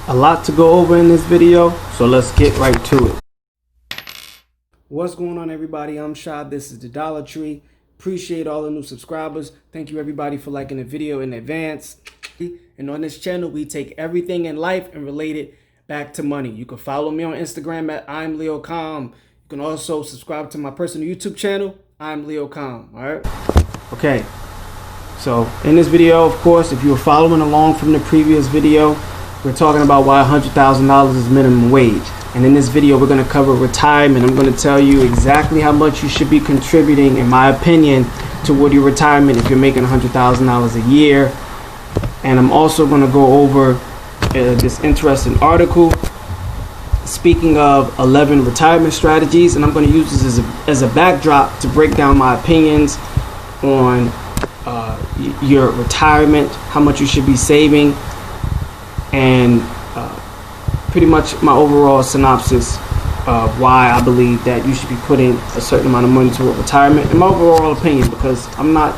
A lot to go over in this video, so let's get right to it. What's going on, everybody? I'm Shad. This is the Dollar Tree. Appreciate all the new subscribers. Thank you everybody for liking the video in advance. And on this channel, we take everything in life and relate it back to money. You can follow me on Instagram at I'm Leo Calm. You can also subscribe to my personal YouTube channel, I'm Leo Calm. All right. Okay. So in this video, of course, if you were following along from the previous video, we're talking about why $100,000 is minimum wage. And in this video, we're going to cover retirement. I'm going to tell you exactly how much you should be contributing, in my opinion, toward your retirement if you're making $100,000 a year. And I'm also going to go over this interesting article, speaking of 11 retirement strategies. And I'm going to use this as a backdrop to break down my opinions on your retirement, how much you should be saving, and pretty much my overall synopsis of why I believe that you should be putting a certain amount of money toward retirement, and my overall opinion, because I'm not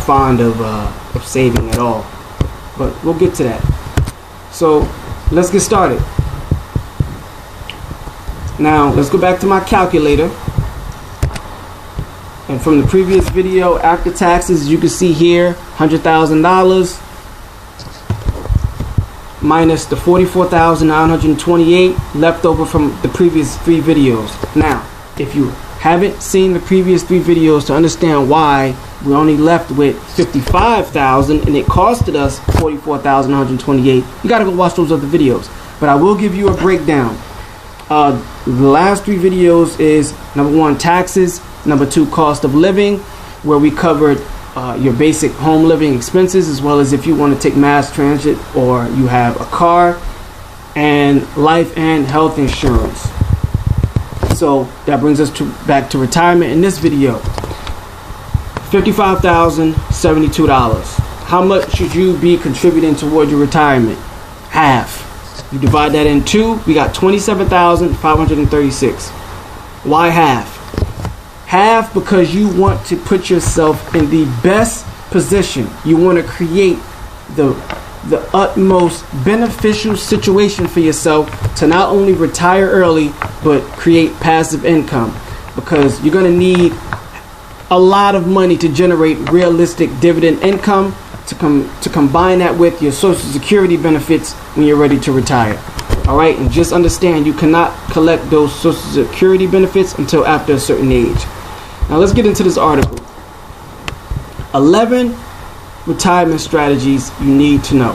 fond of saving at all. But we'll get to that. So let's get started. Now let's go back to my calculator. And from the previous video, after taxes, you can see here, $100,000 minus the $44,928 left over from the previous 3 videos. Now, if you haven't seen the previous 3 videos to understand why we're only left with $55,000 and it costed us $44,928, you gotta go watch those other videos. But I will give you a breakdown. The last 3 videos is number 1, taxes, number 2, cost of living, where we covered your basic home living expenses, as well as if you want to take mass transit or you have a car, and life and health insurance. So that brings us back to retirement in this video. $55,072. How much should you be contributing toward your retirement? Half. You divide that in 2, we got $27,536. Why half? Half because you want to put yourself in the best position. You want to create the utmost beneficial situation for yourself to not only retire early, but create passive income, because you're going to need a lot of money to generate realistic dividend income to combine that with your Social Security benefits when you're ready to retire. All right, and just understand, you cannot collect those Social Security benefits until after a certain age. Now let's get into this article. 11 retirement strategies you need to know.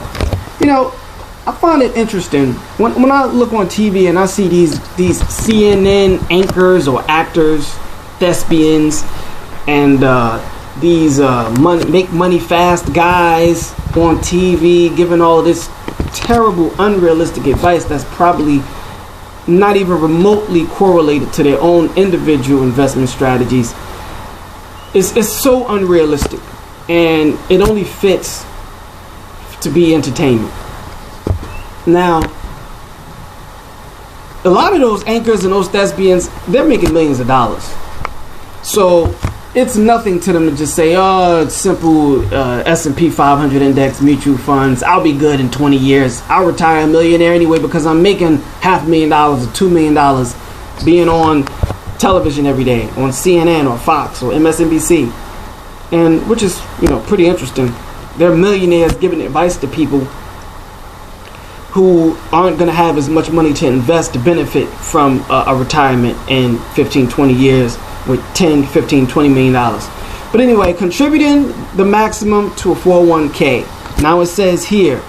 You know, I find it interesting when I look on TV and I see these CNN anchors or actors, thespians, and these make money fast guys on TV giving all this terrible, unrealistic advice that's probably not even remotely correlated to their own individual investment strategies. It's so unrealistic, and it only fits to be entertainment. Now, a lot of those anchors and those thespians, they're making millions of dollars. So it's nothing to them to just say, oh, it's simple S&P 500 index mutual funds. I'll be good in 20 years. I'll retire a millionaire anyway because I'm making $500,000 or $2 million being on television every day, on CNN or Fox or MSNBC. And which is, pretty interesting. They're millionaires giving advice to people who aren't going to have as much money to invest to benefit from a retirement in 15, 20 years with 10, 15, $20 million. But anyway, contributing the maximum to a 401k. Now it says here,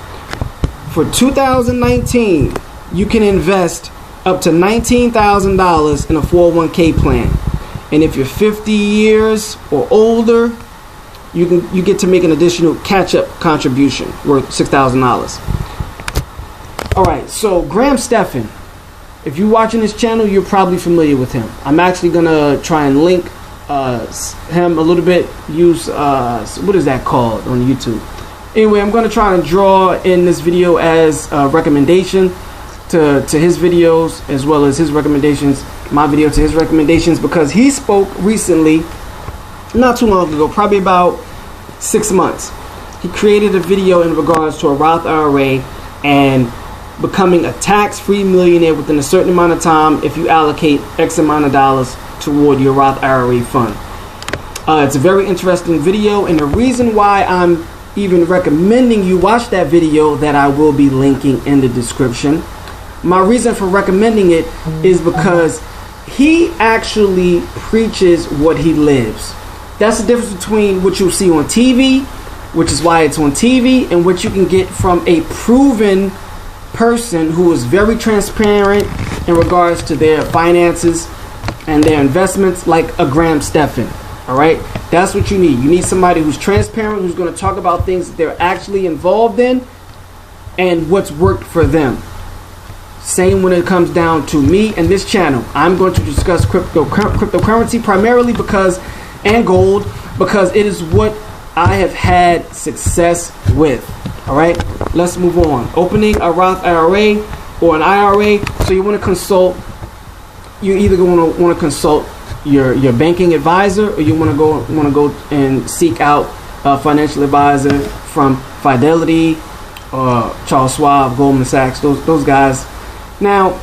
for 2019, you can invest up to $19,000 in a 401k plan. And if you're 50 years or older, you get to make an additional catch-up contribution worth $6,000. All right, so Graham Stephan, if you're watching this channel, you're probably familiar with him. I'm actually gonna try and link him a little bit. Use what is that called on YouTube? Anyway, I'm gonna try and draw in this video as a recommendation to his videos, as well as his recommendations, my video to his recommendations, because he spoke recently, not too long ago, probably about 6 months. He created a video in regards to a Roth IRA and becoming a tax-free millionaire within a certain amount of time if you allocate X amount of dollars toward your Roth IRA fund. It's a very interesting video, and the reason why I'm even recommending you watch that video, that I will be linking in the description. My reason for recommending it is because he actually preaches what he lives. That's the difference between what you'll see on TV, which is why it's on TV, and what you can get from a proven person who is very transparent in regards to their finances and their investments, like a Graham Stephan. All right, that's what you need. You need somebody who's transparent, who's going to talk about things that they're actually involved in and what's worked for them. Same when it comes down to me and this channel. I'm going to discuss cryptocurrency primarily and gold, because it is what I have had success with. All right, let's move on. Opening a Roth IRA or an IRA. So you want to consult. You either going to want to consult your banking advisor, or you want to go and seek out a financial advisor from Fidelity, Charles Schwab, Goldman Sachs, those guys. Now,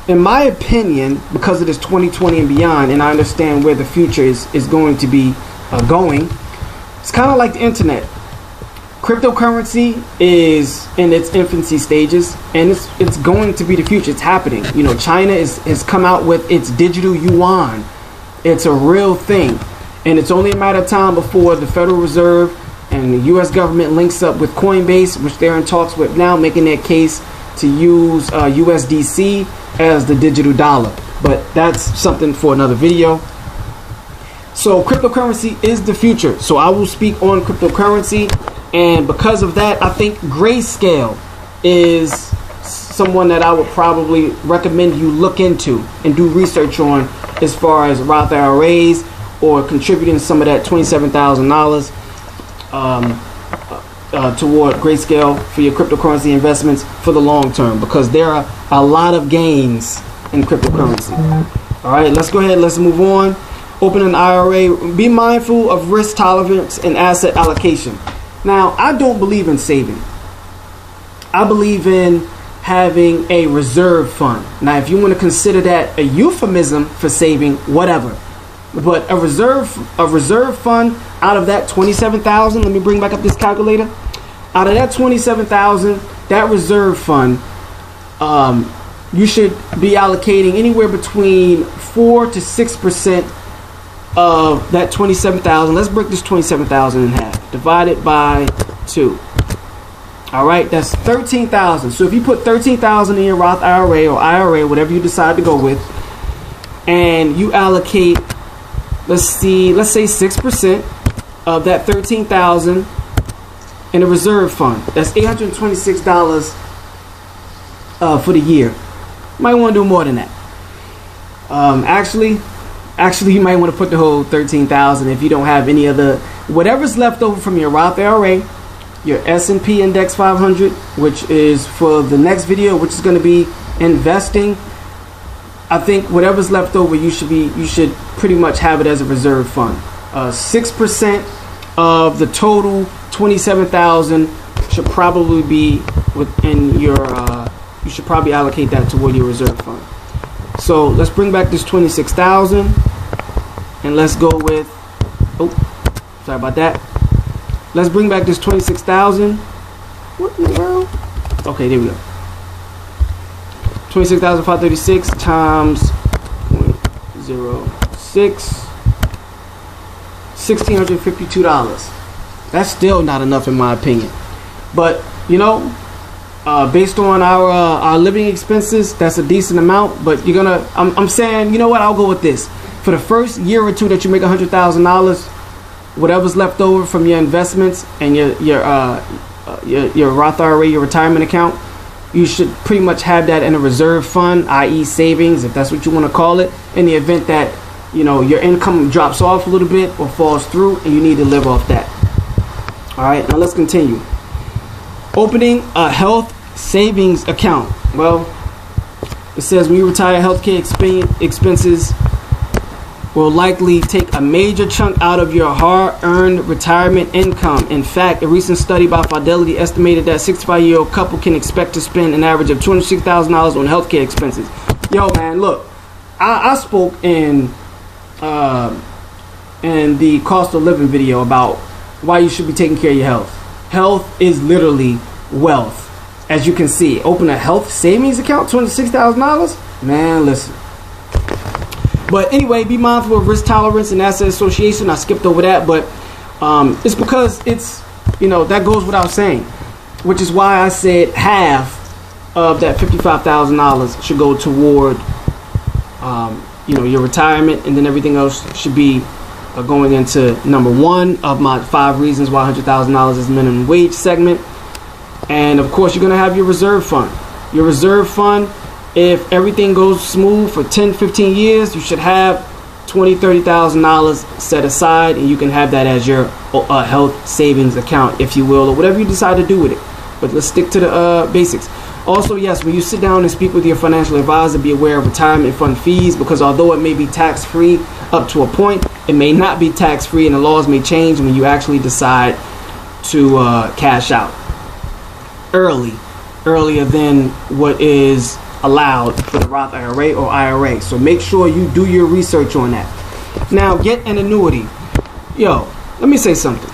in my opinion, because it is 2020 and beyond, and I understand where the future is going to be going, it's kind of like the internet. Cryptocurrency is in its infancy stages, and it's going to be the future. It's happening. You know, China has come out with its digital yuan. It's a real thing, and it's only a matter of time before the Federal Reserve and the U.S. government links up with Coinbase, which they're in talks with now, making their case to use USDC as the digital dollar. But that's something for another video. So cryptocurrency is the future. So I will speak on cryptocurrency, and because of that, I think Grayscale is someone that I would probably recommend you look into and do research on, as far as Roth IRAs or contributing some of that $27,000 toward Grayscale for your cryptocurrency investments for the long term, because there are a lot of gains in cryptocurrency. All right, let's go ahead. Let's move on. Open an IRA. Be mindful of risk tolerance and asset allocation. Now, I don't believe in saving. I believe in having a reserve fund. Now, if you want to consider that a euphemism for saving, whatever. But a reserve fund, out of that 27,000, let me bring back up this calculator. Out of that 27,000, that reserve fund, you should be allocating anywhere between 4 to 6% of that 27,000. Let's break this 27,000 in half. Divide it by 2. All right, that's 13,000. So if you put 13,000 in your Roth IRA or IRA, whatever you decide to go with, and you allocate, let's say 6% of that 13,000 in a reserve fund, that's $826 for the year. You might want to do more than that. Actually, you might want to put the whole 13,000 if you don't have any other, whatever's left over from your Roth IRA, your S&P Index 500, which is for the next video, which is going to be investing. I think whatever's left over, you should pretty much have it as a reserve fund. 6% of the total 27,000 should probably be within your. You should probably allocate that toward your reserve fund. So let's bring back this 26,000, and let's go with. Oh, sorry about that. Let's bring back this 26,000. What in the world? Okay, there we go. 26,536 times 0.06. $1,652. That's still not enough in my opinion. But you know, based on our living expenses, that's a decent amount. But you're gonna, I'm saying, you know what? I'll go with this. For the first year or two that you make $100,000, whatever's left over from your investments and your Roth IRA, your retirement account, you should pretty much have that in a reserve fund, i.e. savings, if that's what you want to call it, in the event that, you know, your income drops off a little bit or falls through and you need to live off that. All right, now let's continue. Opening a health savings account. Well, it says when you retire, healthcare expenses will likely take a major chunk out of your hard-earned retirement income. In fact, a recent study by Fidelity estimated that a 65-year-old couple can expect to spend an average of $206,000 on healthcare expenses. Yo, man, look, I spoke in the cost of living video about why you should be taking care of your health. Health is literally wealth. As you can see, open a health savings account, $206,000. Man, listen. But anyway, be mindful of risk tolerance and asset association. I skipped over that, but it's because it's, that goes without saying, which is why I said half of that $55,000 should go toward, your retirement, and then everything else should be going into number one of my 5 reasons why $100,000 is minimum wage segment. And of course, you're going to have your reserve fund. Your reserve fund, if everything goes smooth for 10, 15 years, you should have $20,000, $30,000 set aside, and you can have that as your health savings account, if you will, or whatever you decide to do with it. But let's stick to the basics. Also, yes, when you sit down and speak with your financial advisor, be aware of retirement fund fees, because although it may be tax-free up to a point, it may not be tax-free, and the laws may change when you actually decide to cash out earlier than what is allowed for the Roth IRA or IRA. So make sure you do your research on that. Now, get an annuity. Yo, let me say something.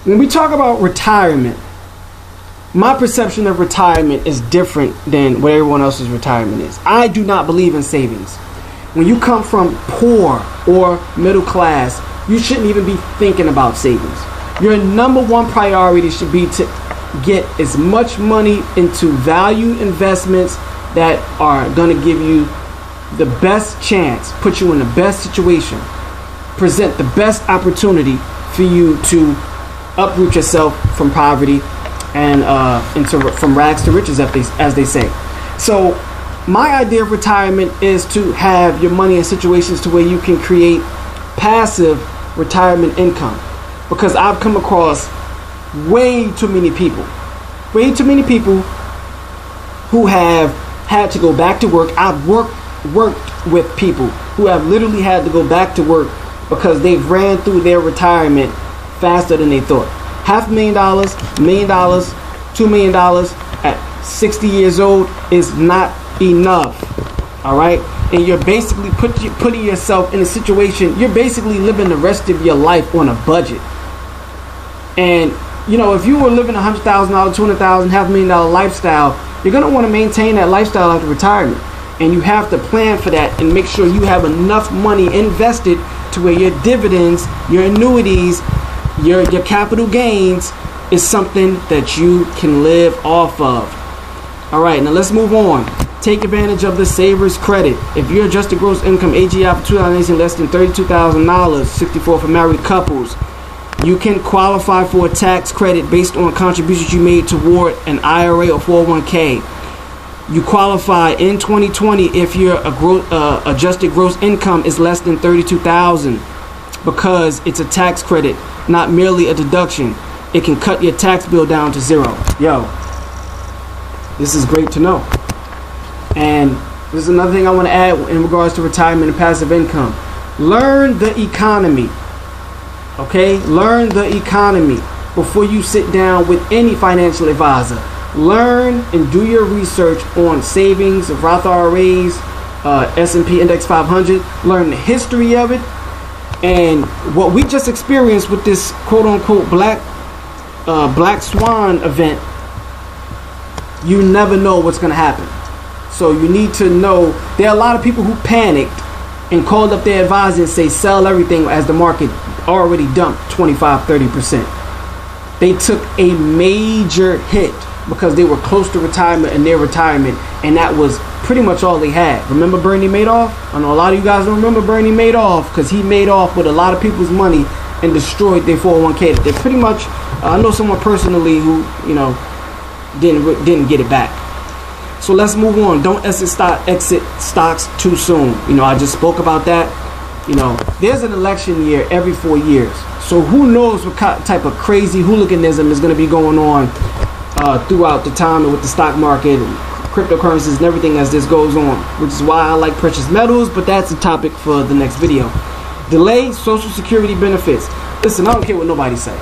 When we talk about retirement, my perception of retirement is different than what everyone else's retirement is. I do not believe in savings. When you come from poor or middle class, you shouldn't even be thinking about savings. Your number one priority should be to get as much money into value investments that are going to give you the best chance, put you in the best situation, present the best opportunity for you to uproot yourself from poverty and from rags to riches, as they say. So my idea of retirement is to have your money in situations to where you can create passive retirement income, because I've come across way too many people who have had to go back to work. I've worked with people who have literally had to go back to work because they've ran through their retirement faster than they thought. $500,000, $1 million, $2 million at 60 years old is not enough. All right? And you're basically putting yourself in a situation, you're basically living the rest of your life on a budget. And if you were living $100,000, $200,000, $500,000 lifestyle, you're going to want to maintain that lifestyle after retirement. And you have to plan for that and make sure you have enough money invested to where your dividends, your annuities, your capital gains is something that you can live off of. All right, now let's move on. Take advantage of the Savers Credit. If your adjusted gross income AGI for 2018 less than $32,000, 64 for married couples, you can qualify for a tax credit based on contributions you made toward an IRA or 401k. You qualify in 2020 if your adjusted gross income is less than $32,000, because it's a tax credit, not merely a deduction. It can cut your tax bill down to zero. Yo, this is great to know. And this is another thing I want to add in regards to retirement and passive income. Learn the economy. Okay? Learn the economy before you sit down with any financial advisor. Learn and do your research on savings, Roth IRAs, S&P Index 500. Learn the history of it. And what we just experienced with this quote-unquote black swan event, you never know what's going to happen. So you need to know, there are a lot of people who panicked and called up their advisor and say sell everything as the market already dumped 25-30%. They took a major hit because they were close to retirement and their retirement, and that was pretty much all they had. Remember Bernie Madoff? I know a lot of you guys don't remember Bernie Madoff because he made off with a lot of people's money and destroyed their 401k. They pretty much, I know someone personally who, didn't get it back. So let's move on. Don't exit stocks too soon. I just spoke about that. There's an election year every 4 years. So who knows what type of crazy hooliganism is going to be going on throughout the time and with the stock market, and cryptocurrencies and everything as this goes on, which is why I like precious metals, but that's a topic for the next video. Delay Social Security benefits. Listen, I don't care what nobody say.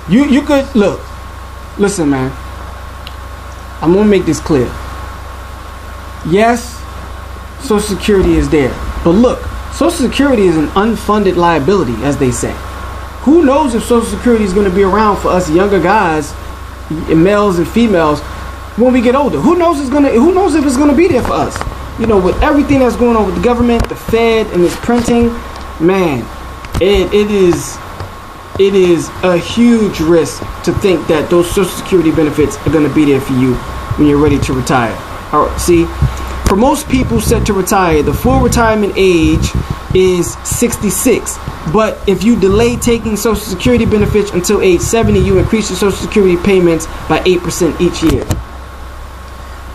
You could look. Listen, man. I'm gonna make this clear. Yes, Social Security is there, but look, Social Security is an unfunded liability, as they say. Who knows if Social Security is going to be around for us younger guys, males and females, when we get older? Who knows if it's going to be there for us? You know, with everything that's going on with the government, the Fed, and this printing, man, it is a huge risk to think that those Social Security benefits are going to be there for you when you're ready to retire. All right, see, for most people set to retire, the full retirement age is 66. But if you delay taking Social Security benefits until age 70, you increase your Social Security payments by 8% each year.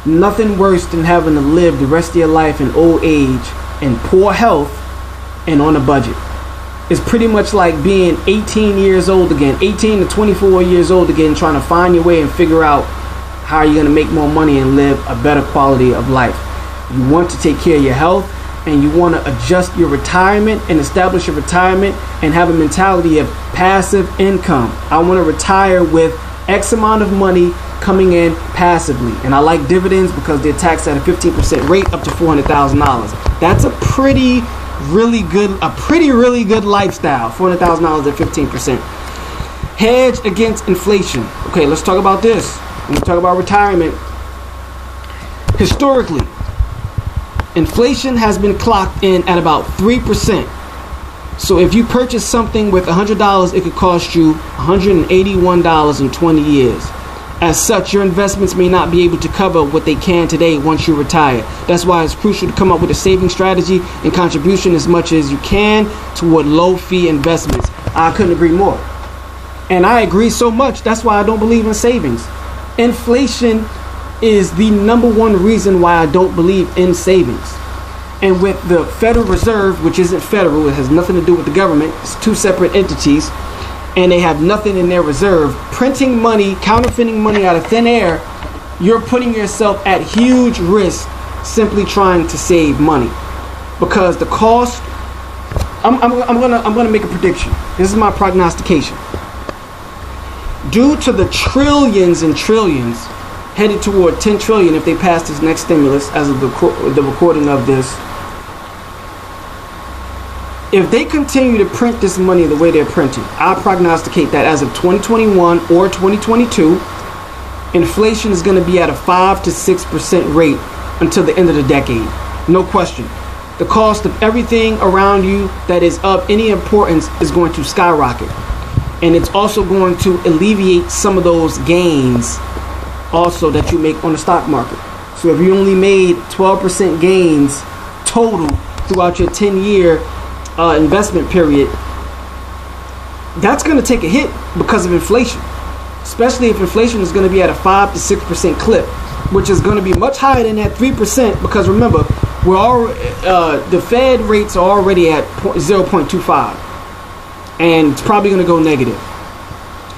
Nothing worse than having to live the rest of your life in old age in poor health and on a budget. It's pretty much like being 18 years old again, 18 to 24 years old again, trying to find your way and figure out how you're going to make more money and live a better quality of life. You want to take care of your health, and you want to adjust your retirement and establish your retirement and have a mentality of passive income. I want to retire with X amount of money coming in passively. And I like dividends because they're taxed at a 15% rate up to $400,000. That's a really good lifestyle. $400,000 at 15%. Hedge against inflation. Okay, let's talk about this. When we talk about retirement, historically, inflation has been clocked in at about 3%. So if you purchase something with $100, it could cost you $181 in 20 years. As such, your investments may not be able to cover what they can today once you retire. That's why it's crucial to come up with a saving strategy and contribution as much as you can toward low-fee investments. I couldn't agree more. And I agree so much, that's why I don't believe in savings. Inflation is the number one reason why I don't believe in savings. And with the Federal Reserve, which isn't federal, it has nothing to do with the government, it's two separate entities, and they have nothing in their reserve, printing money, counterfeiting money out of thin air, you're putting yourself at huge risk simply trying to save money. Because the cost, I'm gonna make a prediction. This is my prognostication. Due to the trillions and trillions headed toward 10 trillion if they pass this next stimulus as of the recording of this. If they continue to print this money the way they're printing, I prognosticate that as of 2021 or 2022, inflation is going to be at a 5 to 6% rate until the end of the decade. No question. The cost of everything around you that is of any importance is going to skyrocket. And it's also going to alleviate some of those gains also that you make on the stock market. So if you only made 12% gains total throughout your 10-year investment period, that's going to take a hit because of inflation, especially if inflation is going to be at a 5 to 6% clip, which is going to be much higher than that 3%, because remember, the Fed rates are already at 0.25, and it's probably going to go negative.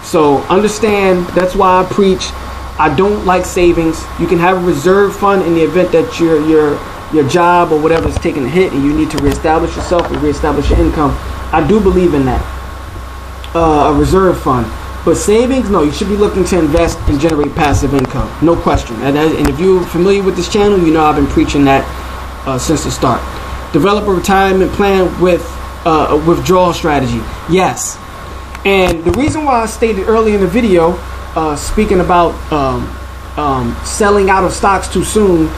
So understand, that's why I preach I don't like savings. You can have a reserve fund in the event that your job or whatever is taking a hit and you need to reestablish yourself and reestablish your income. I do believe in that, a reserve fund. But savings, no, you should be looking to invest and generate passive income, no question. And if you're familiar with this channel, you know I've been preaching that since the start. Develop a retirement plan with a withdrawal strategy. Yes. And the reason why I stated early in the video, speaking about selling out of stocks too soon,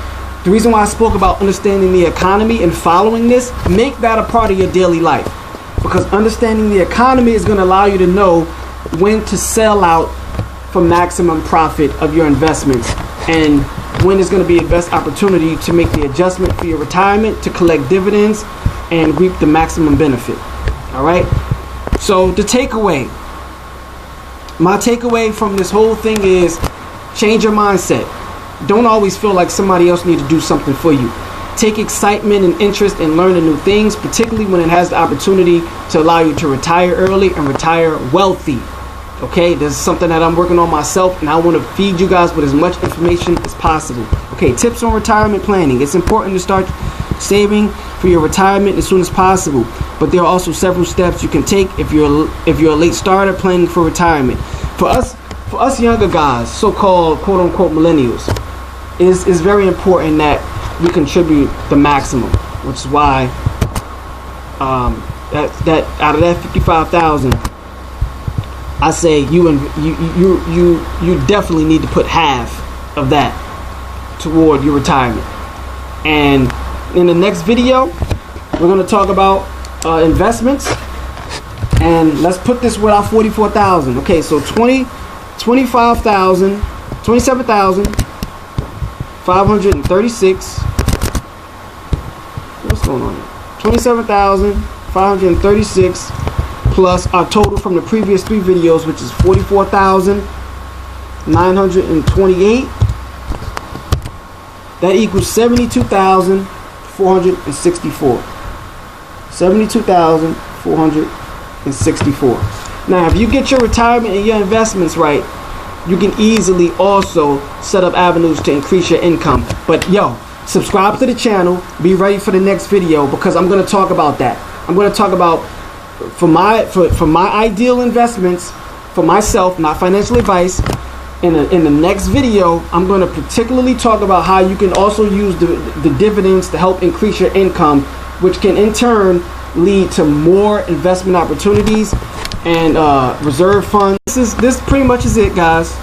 the reason why I spoke about understanding the economy and following this, make that a part of your daily life. Because understanding the economy is going to allow you to know when to sell out for maximum profit of your investments, and when is going to be the best opportunity to make the adjustment for your retirement to collect dividends and reap the maximum benefit. All right. So the takeaway, my takeaway from this whole thing is change your mindset. Don't always feel like somebody else needs to do something for you. Take excitement and interest in learning new things, particularly when it has the opportunity to allow you to retire early and retire wealthy. Okay, this is something that I'm working on myself, and I want to feed you guys with as much information as possible. Okay, tips on retirement planning. It's important to start saving for your retirement as soon as possible, but there are also several steps you can take if you're a late starter planning for retirement. For us younger guys, so-called quote-unquote millennials, is very important that we contribute the maximum, which is why that out of that 55,000, I say you definitely need to put half of that toward your retirement. And in the next video, we're going to talk about investments, and let's put this with our 44,000. Okay, so 27,536. What's going on here? 27,536 plus our total from the previous 3 videos, which is 44,928. That equals 72,464. 72,464. Now, if you get your retirement and your investments right, you can easily also set up avenues to increase your income. But yo, subscribe to the channel. Be ready for the next video, because I'm going to talk about that. I'm going to talk about for my ideal investments for myself, not financial advice. In the next video, I'm going to particularly talk about how you can also use the dividends to help increase your income, which can in turn lead to more investment opportunities and reserve funds. This pretty much is it, guys.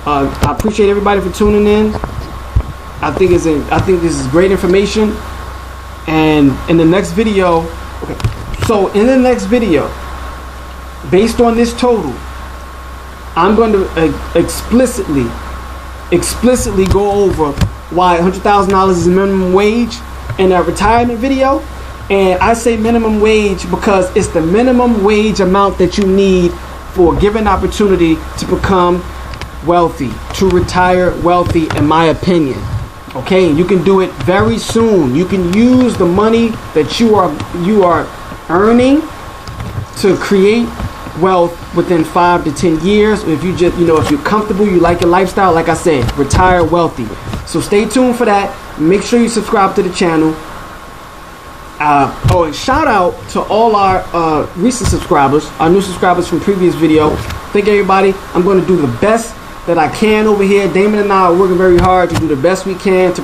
I appreciate everybody for tuning in. I think this is great information. And in the next video, okay. So in the next video, based on this total, I'm going to explicitly go over why $100,000 is minimum wage in that retirement video. And I say minimum wage because it's the minimum wage amount that you need for a given opportunity to become wealthy, to retire wealthy, in my opinion. Okay, you can do it very soon. You can use the money that you are earning to create wealth within 5 to 10 years. If you just, if you're comfortable, you like your lifestyle, like I said, retire wealthy. So stay tuned for that. Make sure you subscribe to the channel. And shout out to all our recent subscribers, our new subscribers from previous video. Thank everybody. I'm going to do the best that I can over here. Damon and I are working very hard to do the best we can to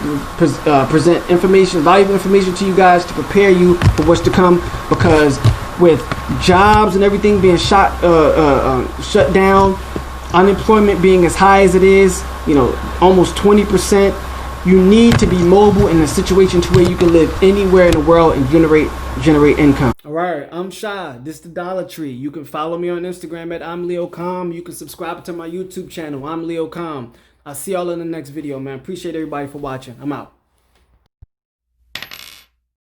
present information, valuable information to you guys, to prepare you for what's to come. Because with jobs and everything being shut down, unemployment being as high as it is, almost 20%, you need to be mobile in a situation to where you can live anywhere in the world and generate income. All right, I'm Shy. This is the Dollar Tree. You can follow me on Instagram at I'mLeoCom. You can subscribe to my YouTube channel, I'm Leo Com. I'll see y'all in the next video, man. Appreciate everybody for watching. I'm out.